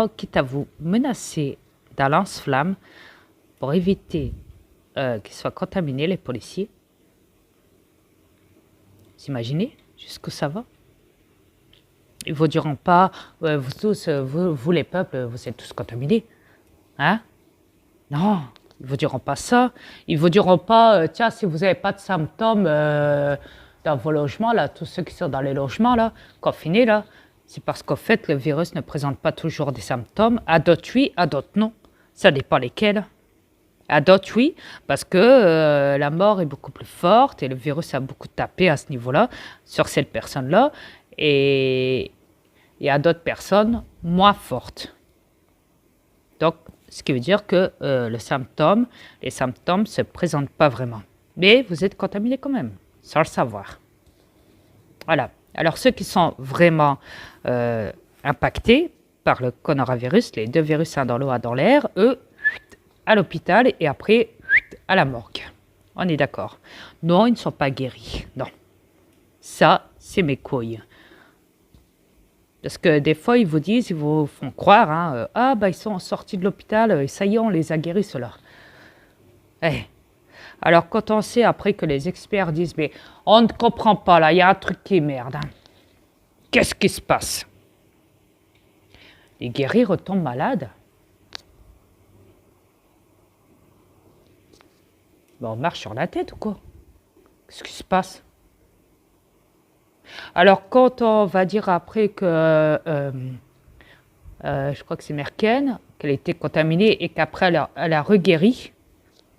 quitte à vous menacer d'un lance-flamme pour éviter qu'ils soient contaminés, les policiers. Vous imaginez jusqu'où ça va? Ils ne vous diront pas, vous tous, vous les peuples, vous êtes tous contaminés. Hein? Non, ils ne vous diront pas ça. Ils ne vous diront pas, tiens, si vous n'avez pas de symptômes dans vos logements, là, tous ceux qui sont dans les logements, là, confinés, là, c'est parce qu'en fait, le virus ne présente pas toujours des symptômes. À d'autres, oui, à d'autres, non. Ça dépend lesquels. À d'autres, oui, parce que la mort est beaucoup plus forte et le virus a beaucoup tapé à ce niveau-là, sur cette personne-là. Et à d'autres personnes moins fortes. Donc, ce qui veut dire que les symptômes ne se présentent pas vraiment. Mais vous êtes contaminé quand même, sans le savoir. Voilà. Alors, ceux qui sont vraiment impactés par le coronavirus, les deux virus, un dans l'eau, un dans l'air, eux, à l'hôpital et après à la morgue. On est d'accord. Non, ils ne sont pas guéris. Non. Ça, c'est mes couilles. Parce que des fois, ils vous disent, ils vous font croire, hein, ah, bah, ils sont sortis de l'hôpital, et ça y est, on les a guéris, ceux-là. Eh. Alors, quand on sait après que les experts disent, mais on ne comprend pas, là, il y a un truc qui est merde. Hein. Qu'est-ce qui se passe? Les guéris retombent malades. Ben, on marche sur la tête ou quoi? Qu'est-ce qui se passe? Alors, quand on va dire après que, je crois que c'est Merkel, qu'elle était contaminée et qu'après elle a reguéri,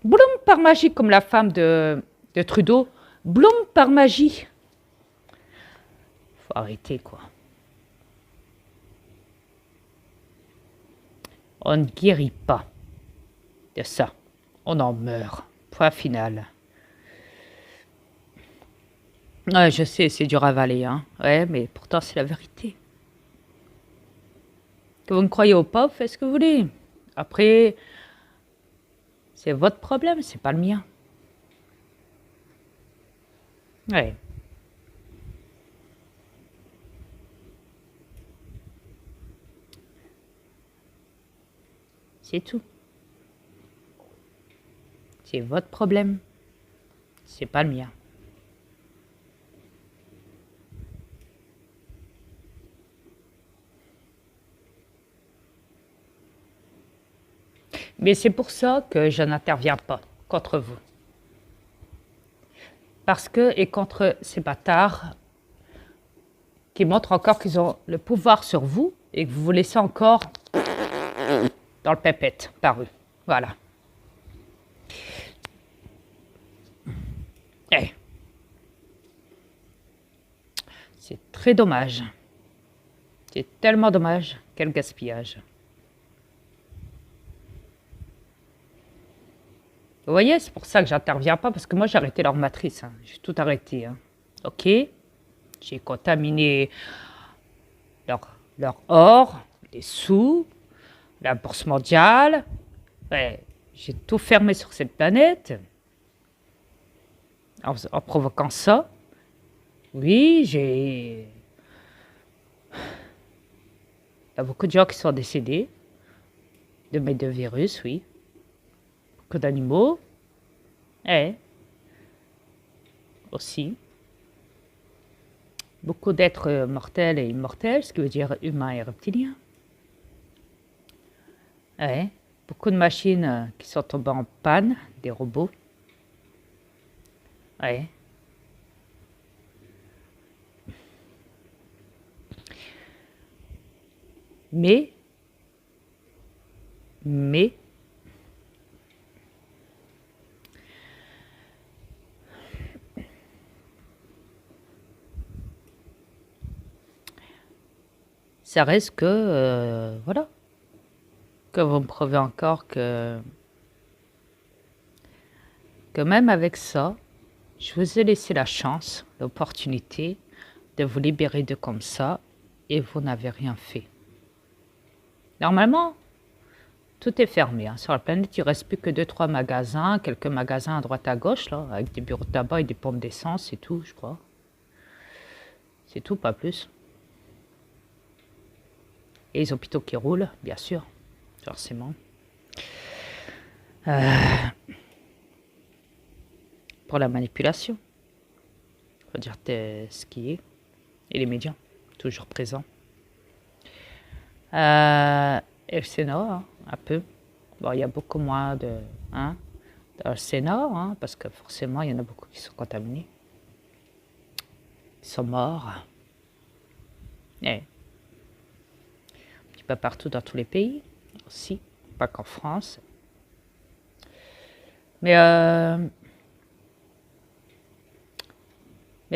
bloum par magie, comme la femme de Trudeau, bloum par magie. Faut arrêter, quoi. On ne guérit pas de ça. On en meurt. Point final. Ouais, je sais, c'est dur à avaler, hein. Ouais, mais pourtant, c'est la vérité. Que vous ne croyez au pas, vous faites ce que vous voulez. Après, c'est votre problème, c'est pas le mien. Ouais. C'est tout. C'est votre problème. C'est pas le mien. Mais c'est pour ça que je n'interviens pas contre vous. Parce que, et contre ces bâtards qui montrent encore qu'ils ont le pouvoir sur vous et que vous vous laissez encore dans le pépette par eux. Voilà. Eh. C'est très dommage. C'est tellement dommage. Quel gaspillage. Vous voyez, c'est pour ça que j'interviens pas, parce que moi j'ai arrêté leur matrice. Hein. J'ai tout arrêté. Hein. Ok. J'ai contaminé leur or, les sous, la bourse mondiale. Ouais, j'ai tout fermé sur cette planète. En provoquant ça. Oui, il y a beaucoup de gens qui sont décédés de mes deux virus, oui. Beaucoup d'animaux. Aussi. Beaucoup d'êtres mortels et immortels, ce qui veut dire humains et reptiliens. Beaucoup de machines qui sont tombées en panne, des robots. Mais, ça reste que, voilà, que vous me prouvez encore que même avec ça, je vous ai laissé la chance, l'opportunité de vous libérer de comme ça et vous n'avez rien fait. Normalement, tout est fermé. Hein. Sur la planète, il ne reste plus que 2-3 magasins, quelques magasins à droite à gauche, là, avec des bureaux de tabac et des pompes d'essence, c'est tout, je crois. C'est tout, pas plus. Et les hôpitaux qui roulent, bien sûr, forcément. Pour la manipulation. Il faut dire ce qui est. Et les médias, toujours présents. Et le Sénat, hein, un peu. Bon, il y a beaucoup moins dans le Sénat, hein, parce que forcément, il y en a beaucoup qui sont contaminés. Ils sont morts. Et un petit peu partout dans tous les pays aussi, pas qu'en France. Mais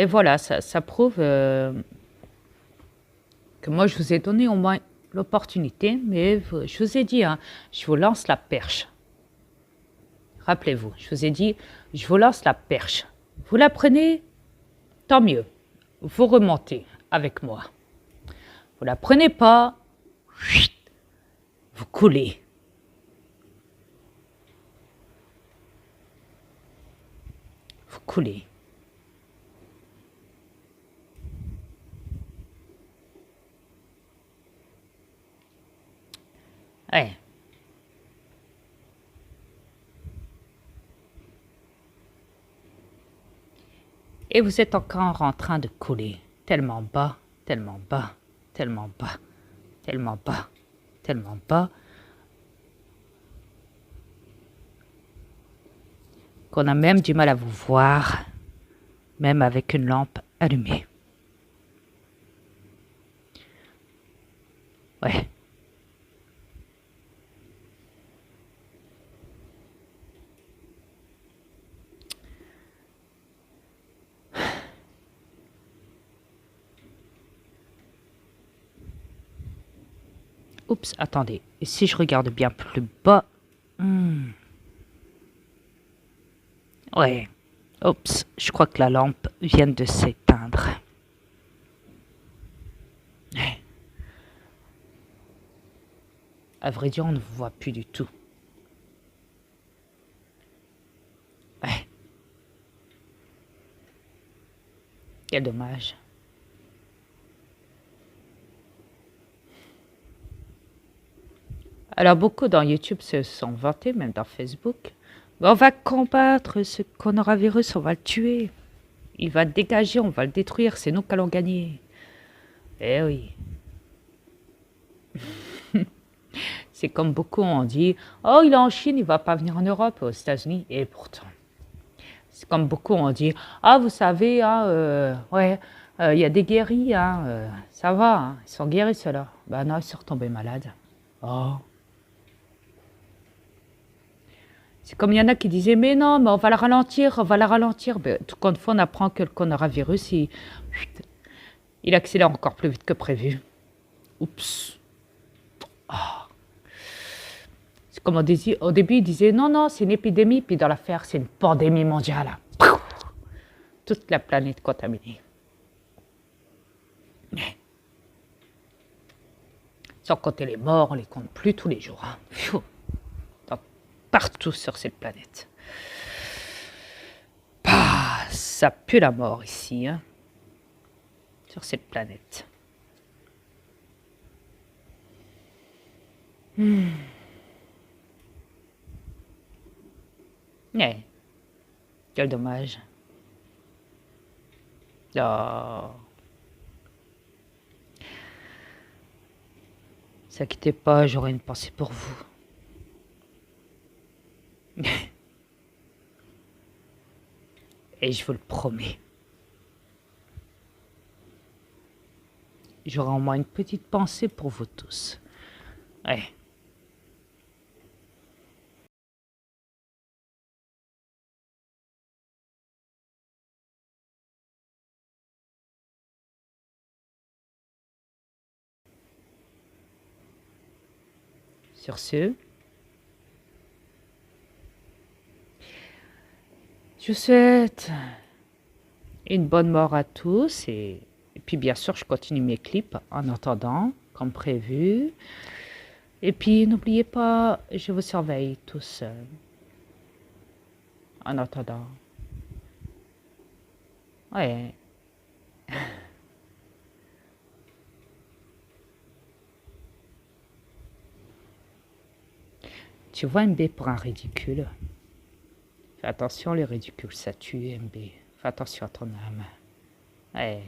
voilà, ça prouve que moi, je vous ai donné au moins l'opportunité, mais je vous ai dit, hein, je vous lance la perche. Rappelez-vous, je vous ai dit, je vous lance la perche. Vous la prenez, tant mieux. Vous remontez avec moi. Vous la prenez pas, vous coulez. Vous coulez. Ouais. Et vous êtes encore en train de couler, tellement bas, tellement bas, tellement bas, tellement bas, tellement bas, qu'on a même du mal à vous voir, même avec une lampe allumée. Ouais. Oups, attendez. Et si je regarde bien plus bas... Ouais. Oups, je crois que la lampe vient de s'éteindre. Ouais. À vrai dire, on ne vous voit plus du tout. Ouais. Quel dommage. Alors, beaucoup dans YouTube se sont vantés, même dans Facebook. On va combattre ce coronavirus, on va le tuer. Il va dégager, on va le détruire, c'est nous qui allons gagner. Eh oui. C'est comme beaucoup ont dit, oh, il est en Chine, il va pas venir en Europe, aux États-Unis. Et pourtant, c'est comme beaucoup ont dit, ah, vous savez, hein, ouais, il y a des guéris, hein, ça va, hein, ils sont guéris ceux-là. Ben non, ils sont retombés malades. Oh. C'est comme il y en a qui disaient, mais non, mais on va la ralentir, on va la ralentir. Ben, tout compte fait, on apprend que le coronavirus, il accélère encore plus vite que prévu. Oups. Oh. C'est comme au début, ils disaient, non, non, c'est une épidémie, puis dans l'affaire, c'est une pandémie mondiale. Toute la planète contaminée. Sans compter les morts, on les compte plus tous les jours. Hein. Partout sur cette planète. Bah, ça pue la mort ici, hein, sur cette planète. Quel dommage. Oh. Ne vous inquiétez pas, j'aurai une pensée pour vous. Et je vous le promets. J'aurai au moins une petite pensée pour vous tous. Ouais. Sur ce, je vous souhaite une bonne mort à tous et puis bien sûr je continue mes clips en attendant comme prévu et puis n'oubliez pas, je vous surveille tous en attendant. Ouais. Tu vois MB pour un ridicule. Fais attention, les ridicules, ça tue MB. Fais attention à ton âme. Ouais.